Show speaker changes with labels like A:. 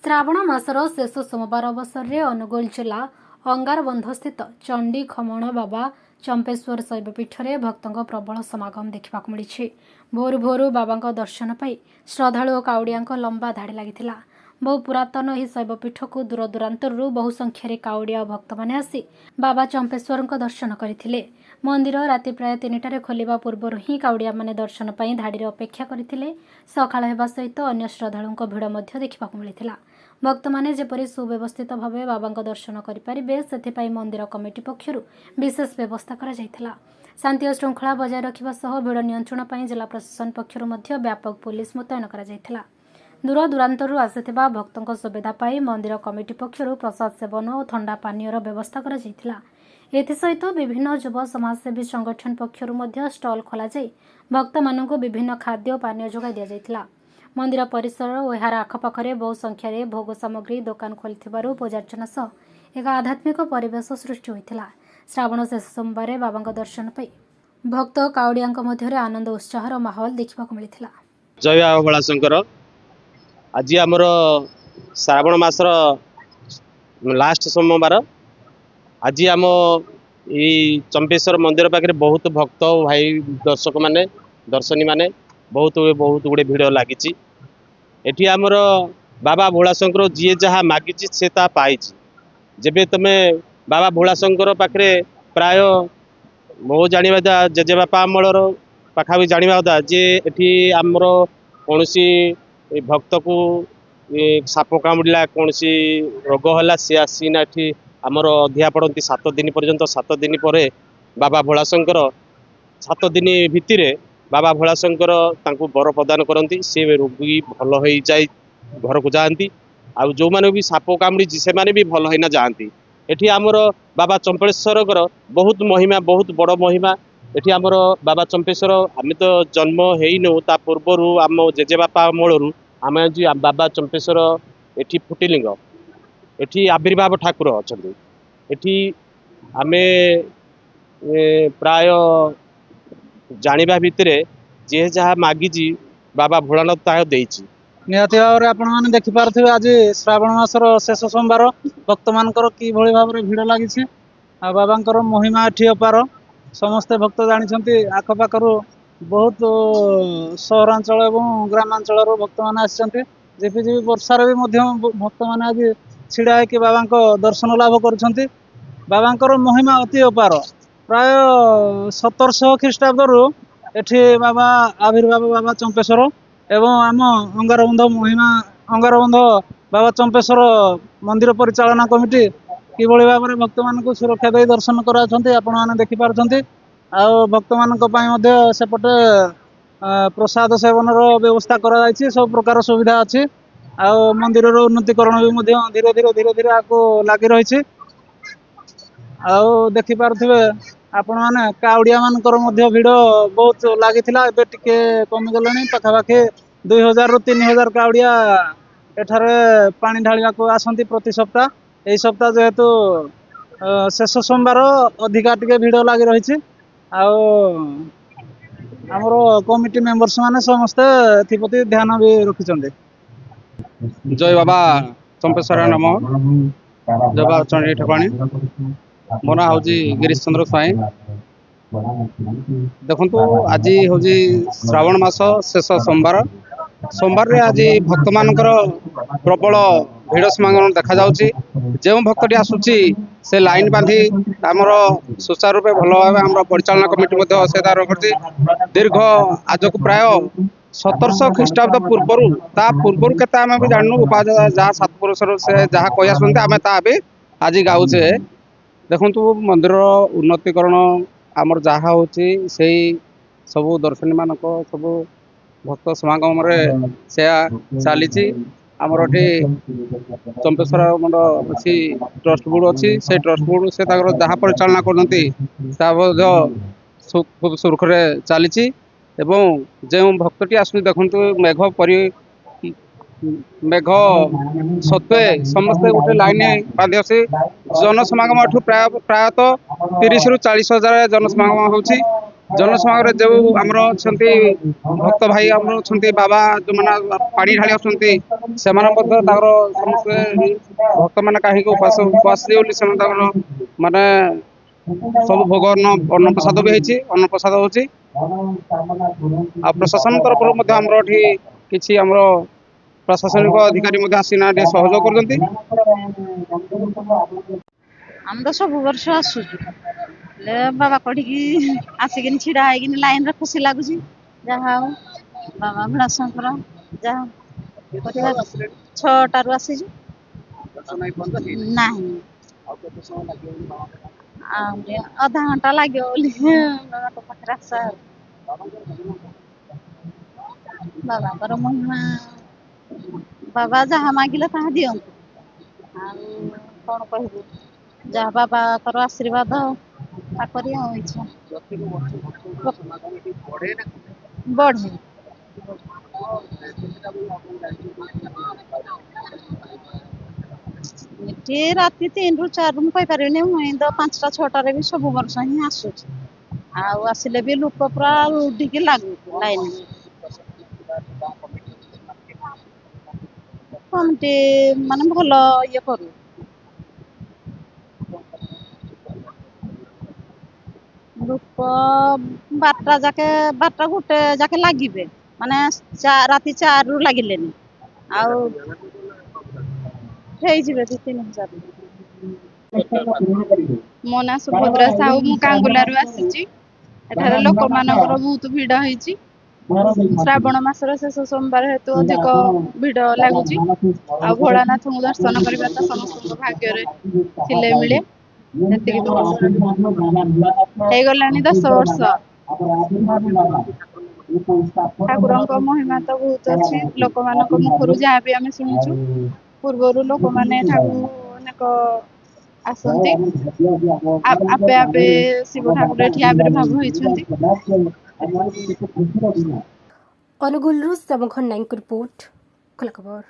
A: ଶ୍ରାବଣ ମାସର ଶେଷ ସୋମବାର ଅବସରରେ ଅନୁଗୁଳ ଜିଲ୍ଲା ଅଙ୍ଗାରବନ୍ଧ ସ୍ଥିତ ଚଣ୍ଡୀ ଖମଣ ବାବା ଚମ୍ପେଶ୍ୱର ଶୈବପୀଠରେ ଭକ୍ତଙ୍କ ପ୍ରବଳ ସମାଗମ ଦେଖିବାକୁ ମିଳିଛି। ଭୋରୁ ଭୋରୁ ବାବାଙ୍କ ଦର୍ଶନ ପାଇଁ ଶ୍ରଦ୍ଧାଳୁ ଓ କାଉଡ଼ିଆଙ୍କ ଲମ୍ବା ଧାଡ଼ି ଲାଗିଥିଲା। ବହୁ ପୁରାତନ ଏହି ଶୈବପୀଠକୁ ଦୂରଦୂରାନ୍ତରରୁ ବହୁ ସଂଖ୍ୟାରେ କାଉଡ଼ିଆ ଓ ଭକ୍ତମାନେ ଆସି ବାବା ଚମ୍ପେଶ୍ୱରଙ୍କ ଦର୍ଶନ କରିଥିଲେ। ମନ୍ଦିର ରାତି ପ୍ରାୟ 3ଟାରେ ଖୋଲିବା ପୂର୍ବରୁ ହିଁ କାଉଡ଼ିଆମାନେ ଦର୍ଶନ ପାଇଁ ଧାଡ଼ିରେ ଅପେକ୍ଷା କରିଥିଲେ। ସକାଳ ହେବା ସହିତ ଅନ୍ୟ ଶ୍ରଦ୍ଧାଳୁଙ୍କ ଭିଡ଼ ମଧ୍ୟ ଦେଖିବାକୁ ମିଳିଥିଲା। ଭକ୍ତମାନେ ଯେପରି ସୁବ୍ୟବସ୍ଥିତ ଭାବେ ବାବାଙ୍କ ଦର୍ଶନ କରିପାରିବେ ସେଥିପାଇଁ ମନ୍ଦିର କମିଟି ପକ୍ଷରୁ ବିଶେଷ ବ୍ୟବସ୍ଥା କରାଯାଇଥିଲା। ଶାନ୍ତି ଓ ଶୃଙ୍ଖଳା ବଜାୟ ରଖିବା ସହ ଭିଡ଼ ନିୟନ୍ତ୍ରଣ ପାଇଁ ଜିଲ୍ଲା ପ୍ରଶାସନ ପକ୍ଷରୁ ମଧ୍ୟ ବ୍ୟାପକ ପୁଲିସ ମୁତୟନ କରାଯାଇଥିଲା। ଦୂରଦୂରାନ୍ତରରୁ ଆସିଥିବା ଭକ୍ତଙ୍କ ସୁବିଧା ପାଇଁ ମନ୍ଦିର କମିଟି ପକ୍ଷରୁ ପ୍ରସାଦ ସେବନ ଓ ଥଣ୍ଡା ପାନୀୟର ବ୍ୟବସ୍ଥା କରାଯାଇଥିଲା। ଏଥିସହିତ ବିଭିନ୍ନ ଯୁବ ସମାଜସେବୀ ସଂଗଠନ ପକ୍ଷରୁ ମଧ୍ୟ ଷ୍ଟଲ୍ ଖୋଲାଯାଇ ଭକ୍ତମାନଙ୍କୁ ବିଭିନ୍ନ ଖାଦ୍ୟ ଓ ପାନୀୟ ଯୋଗାଇ ଦିଆଯାଇଥିଲା। ମନ୍ଦିର ପରିସର ଓ ଏହାର ଆଖପାଖରେ ବହୁ ସଂଖ୍ୟାରେ ଭୋଗ ସାମଗ୍ରୀ ଦୋକାନ ଖୋଲିଥିବାରୁ ପୂଜାର୍ଚ୍ଚନା ସହ ଏକ ଆଧ୍ୟାତ୍ମିକ ପରିବେଶ ସୃଷ୍ଟି ହୋଇଥିଲା। ଶ୍ରାବଣ ଶେଷ ସୋମବାରରେ ବାବାଙ୍କ ଦର୍ଶନ ପାଇଁ ଭକ୍ତ ଓ କାଉଡ଼ିଆଙ୍କ ମଧ୍ୟରେ ଆନନ୍ଦ ଉତ୍ସାହର ମାହୋଲ ଦେଖିବାକୁ ମିଳିଥିଲା।
B: ଜୟ ବାବା ଭୋଳାଶଙ୍କର। ଆଜି ଆମର ଶ୍ରାବଣ ମାସର ଲାଷ୍ଟ ସୋମବାର। ଆଜି ଆମ ଏଇ ଚମ୍ପେଶ୍ୱର ମନ୍ଦିର ପାଖରେ ବହୁତ ଭକ୍ତ ଓ ଭାଇ ଦର୍ଶକ ମାନେ ଦର୍ଶନୀ ମାନେ ବହୁତ ଗୁଡ଼େ ଭିଡ଼ ଲାଗିଛି। ଏଠି ଆମର ବାବା ଭୋଳାଶଙ୍କର ଯିଏ ଯାହା ମାଗିଛି ସେ ତା ପାଇଛି। ଯେବେ ତମେ ବାବା ଭୋଳାଶଙ୍କର ପାଖରେ ପ୍ରାୟ ମୋ ଜାଣିବା ଜେଜେବାପା ଅମଳର ପାଖାପାଖି ଜାଣିବା କଥା ଯେ ଏଠି ଆମର କୌଣସି ଭକ୍ତକୁ ସାପ କାମୁଡ଼ିଲା କୌଣସି ରୋଗ ହେଲା ସେ ଆସିନା ଏଠି ଆମର ଅଧିଆ ପଡ଼ନ୍ତି 7 ଦିନ ପର୍ଯ୍ୟନ୍ତ। 7 ଦିନ ପରେ ବାବା ଭୋଳାଶଙ୍କର 7 ଦିନ ଭିତରେ ବାବା ଭୋଳାଶଙ୍କର ତାଙ୍କୁ ବର ପ୍ରଦାନ କରନ୍ତି। ସେ ରୋଗୀ ଭଲ ହେଇଯାଇ ଘରକୁ ଯାଆନ୍ତି। ଆଉ ଯେଉଁମାନେ ବି ସାପ କାମୁଡ଼ିଛି ସେମାନେ ବି ଭଲ ହେଇନା ଯାଆନ୍ତି। ଏଠି ଆମର ବାବା ଚମ୍ପେଶ୍ୱରଙ୍କର ବହୁତ ମହିମା, ବହୁତ ବଡ଼ ମହିମା। ଏଠି ଆମର ବାବା ଚମ୍ପେଶ୍ୱର ଆମେ ତ ଜନ୍ମ ହେଇନୁ, ତା ପୂର୍ବରୁ ଆମ ଜେଜେବାପା ଅମଳରୁ ଆମେ ଆଜି ବାବା ଚମ୍ପେଶ୍ୱର ଏଠି ଫୁଟିଲିଙ୍ଗ, ଏଠି ଆବିର୍ଭାବ ଠାକୁର ଅଛନ୍ତି। ଏଠି ଆମେ ପ୍ରାୟ ଜାଣିବା ଭିତରେ ଯିଏ ଯାହା ମାଗିଛି ବାବା ଭୋଳାନାଥ ତାହା ଦେଇଛି।
C: ନିହାତି ଭାବରେ ଆପଣମାନେ ଦେଖିପାରୁଥିବେ ଆଜି ଶ୍ରାବଣ ମାସର ଶେଷ ସୋମବାର ଭକ୍ତମାନଙ୍କର କିଭଳି ଭାବରେ ଭିଡ଼ ଲାଗିଛି। ଆଉ ବାବାଙ୍କର ମହିମା ଏଠି ଅପାର। ସମସ୍ତେ ଭକ୍ତ ଜାଣିଛନ୍ତି। ଆଖପାଖରୁ ବହୁତ ସହରାଞ୍ଚଳ ଏବଂ ଗ୍ରାମାଞ୍ଚଳରୁ ଭକ୍ତମାନେ ଆସିଛନ୍ତି। ଝିପିଝିପି ବର୍ଷାରେ ବି ମଧ୍ୟ ଭକ୍ତମାନେ ଆଜି ଛିଡ଼ା ହେଇକି ବାବାଙ୍କ ଦର୍ଶନ ଲାଭ କରୁଛନ୍ତି। ବାବାଙ୍କର ମହିମା ଅତି ଅପାର। ପ୍ରାୟ 1700 ଖ୍ରୀଷ୍ଟାବ୍ଦରୁ ଏଠି ବାବା ଆବିର୍ଭାବ ବାବା ଚମ୍ପେଶ୍ୱର ଏବଂ ଆମ ଅଙ୍ଗାରବନ୍ଧ ବାବା ଚମ୍ପେଶ୍ୱର ମନ୍ଦିର ପରିଚାଳନା କମିଟି କିଭଳି ଭାବରେ ଭକ୍ତମାନଙ୍କୁ ସୁରକ୍ଷା ଦେଇ ଦର୍ଶନ କରାଉଛନ୍ତି ଆପଣମାନେ ଦେଖିପାରୁଛନ୍ତି। ଆଉ ଭକ୍ତମାନଙ୍କ ପାଇଁ ମଧ୍ୟ ସେପଟେ ପ୍ରସାଦ ସେବନର ବ୍ୟବସ୍ଥା କରାଯାଇଛି। ସବୁ ପ୍ରକାର ସୁବିଧା ଅଛି। ଆଉ ମନ୍ଦିରର ଉନ୍ନତିକରଣ ବି ମଧ୍ୟ ଧୀରେ ଧୀରେ ଆଗକୁ ଲାଗି ରହିଛି। ଆଉ ଦେଖିପାରୁଥିବେ ଆପଣମାନେ କାଉଡ଼ିଆ ମାନଙ୍କର ମଧ୍ୟ ଭିଡ଼ ବହୁତ ଲାଗିଥିଲା। ଏବେ ଟିକେ କମିଗଲେଣି। ପାଖାପାଖି 2000 ରୁ 3000 କାଉଡ଼ିଆ ଏଠାରେ ପାଣି ଢାଳିବାକୁ ଆସନ୍ତି ପ୍ରତି ସପ୍ତାହ। ଏହି ସପ୍ତାହ ଯେହେତୁ ଶେଷ ସୋମବାର ଅଧିକା ଟିକେ ଭିଡ଼ ଲାଗି ରହିଛି। ଆଉ ଆମର କମିଟି ମେମ୍ବର୍ସ ମାନେ ସମସ୍ତେ ଏଥିପ୍ରତି ଧ୍ୟାନ ବି ରଖିଛନ୍ତି।
D: ଜୟ ବାବା ଚମ୍ପେଶ୍ୱର ନମ। ଜୟ ବାବା ଚଣ୍ଡୀ ଠାକୁରାଣୀ। ମୋ ନାଁ ହେଉଛି ଗିରିଶ ଚନ୍ଦ୍ର ସ୍ୱାଇଁ। ଦେଖନ୍ତୁ ଆଜି ହେଉଛି ଶ୍ରାବଣ ମାସ ଶେଷ ସୋମବାର। ସୋମବାରରେ ଆଜି ଭକ୍ତମାନଙ୍କର ପ୍ରବଳ ଭିଡ଼ ସମାଗମ ଦେଖାଯାଉଛି। ଯେଉଁ ଭକ୍ତଟି ଆସୁଛି ସେ ଲାଇନ୍ ବାନ୍ଧି ଆମର ସୁଚାରୁ ରୂପେ ଭଲ ଭାବେ ଆମର ପରିଚାଳନା କମିଟି ମଧ୍ୟ ସେ ତାର କରୁଛି। ଦୀର୍ଘ ଆଜକୁ ପ୍ରାୟ 1700 ଖ୍ରୀଷ୍ଟାବ୍ଦ ପୂର୍ବରୁ, ତା ପୂର୍ବରୁ କେତେ ଆମେ ବି ଜାଣିନୁ। ଯାହା ସାତପୁରୁଷରୁ ସେ ଯାହା କହି ଆସୁଛନ୍ତି ଆମେ ତାହା ବି ଆଜି ଗାଉଛେ। ଦେଖନ୍ତୁ ମନ୍ଦିରର ଉନ୍ନତିକରଣ ଆମର ଯାହା ହେଉଛି ସେଇ ସବୁ ଦର୍ଶନୀମାନଙ୍କ ସବୁ ଭକ୍ତ ସମାଗମରେ ସେୟା ଚାଲିଛି। ଆମର ଏଠି ଚମ୍ପେଶ୍ୱର ମଣ୍ଡ ଅଛି, ଟ୍ରଷ୍ଟ ବୋର୍ଡ ଅଛି। ସେଇ ଟ୍ରଷ୍ଟ ବୋର୍ଡ ସେ ତାଙ୍କର ଯାହା ପରିଚାଳନା କରୁଛନ୍ତି ତାହା ମଧ୍ୟ ଖୁବ୍ ସୁରୁଖୁରୁରେ ଚାଲିଛି। ଏବଂ ଯେଉଁ ଭକ୍ତଟି ଆସୁଛି ଦେଖନ୍ତୁ ମେଘ ସତ୍ତ୍ୱେ ସମସ୍ତେ ଗୋଟେ ଲାଇନ ବାନ୍ଧି ଅଛି। ଜନସମାଗମ ଏଠୁ ପ୍ରାୟତଃ 30 ରୁ 40 ହଜାର ଜନସମାଗମ ହେଉଛି। ଜନସମାଗମରେ ଯେଉଁ ଆମର ଅଛନ୍ତି ଭକ୍ତ ଭାଇ ଆମର ଅଛନ୍ତି ବାବା ଯେଉଁମାନେ ପାଣି ଢାଳି ଆସୁଛନ୍ତି ସେମାନେ ମଧ୍ୟ ତାଙ୍କର ସମସ୍ତେ ଭକ୍ତମାନେ କାହିଁକି ଉପବାସ ବୋଲି ସେମାନେ ତାଙ୍କର ମାନେ ସବୁ ଭୋଗ ଅନ୍ନପ୍ରସାଦ ବି ହେଇଛି, ଅନ୍ନପ୍ରସାଦ ହଉଛି। ଆଉ ପ୍ରଶାସନ ତରଫରୁ ମଧ୍ୟ ଆମର ଏଠି କିଛି ଆମର ପ୍ରଶାସନିକ ଅଧିକାରୀ ମଧ୍ୟ ଆସିନା ଟିକେ ସହଯୋଗ କରୁଛନ୍ତି।
E: ଆମେ ତ ସବୁ ବର୍ଷ ଆସୁଛୁ, ହେଲେ ବାବା କୋଠିକି ଆସିକିନି ଛିଡା ହେଇକିନି ଲାଇନରେ ଖୁସି ଲାଗୁଛି। ଯାହା ହଉ ବାବା ଭୀମଶଙ୍କର ଯାହା 6ଟାରୁ ଆସିଛୁ। ନାହିଁ ଆହୁରି ଅଧା ଘଣ୍ଟା ଲାଗିବ ବୋଲି ବାବାଙ୍କ ପାଖରେ ଆଶା। ବାବାଙ୍କର ମହିମା, ବାବା ଯାହା ମାଗିଲେ ତାହା ଦିଅନ୍ତୁ। ଆଉ କଣ କହିବୁ, ଯାହା ବାବାଙ୍କର ଆଶୀର୍ବାଦ ତାକରି ଆଉ ଇଚ୍ଛା ବଢେ। ଏଠି ରାତି 3ରୁ 4 ମୁଁ କହିପାରିବିନି, ମୁଁ ତ 5ଟା 6ଟାରେ ବି ସବୁ ବର୍ଷ ହିଁ ଆସୁଛି। ଆଉ ଆସିଲେ ବି ଲୋକ ପୁରା ଉଠିକି ଲାଗୁଛି ଲାଇନ। କମିଟି ମାନେ ଭଲ ଇଏ କରୁ। ଲୋକ 12ଟା 1 ଯାକେ ଲାଗିବେ, ମାନେ ରାତି 4ରୁ ଲାଗିଲେନି ଆଉ ହେଇଯିବେ 2-3 ହଜାର।
F: ମୋ ନାଁ ସୁଭଦ୍ରା ସାହୁ, ମୁଁ କାଙ୍ଗୁଲାରୁ ଆସିଛି। ଏଠାରେ ଲୋକମାନଙ୍କର ବହୁତ ଭିଡ ହେଇଛି। ଶ୍ରାବଣ ମାସର ଶେଷ ସୋମବାର ହେତୁ ଅଧିକ ଭିଡ ଲାଗୁଛି। ଆଉ ଭୋଳାନାଥଙ୍କୁ ଦର୍ଶନ କରିବା ତ ସମସ୍ତଙ୍କ ଭାଗ୍ୟରେ ଥିଲେ ମିଳେ। ସେତିକି ଦୂର ହେଇଗଲାଣି 10 ବର୍ଷ। ଠାକୁରଙ୍କ ମହିମା ତ ବହୁତ ଅଛି। ଲୋକମାନଙ୍କ ମୁଖରୁ ଯାହା ବି ଆମେ ଶୁଣିଛୁ, ପୂର୍ବରୁ ଲୋକମାନେ ଏଠାକୁ ଅନେକ ଆସନ୍ତି। ଆପେ ଆପେ ଶିବ ଠାକୁର ଏଠି ଆବିର୍ଭାବ ହୋଇଛନ୍ତି।
A: ଅନୁଗୁଳରୁ ଶ୍ୟାମଘନ ନାୟକଙ୍କ ରିପୋର୍ଟ, ଖୋଲା ଖବର।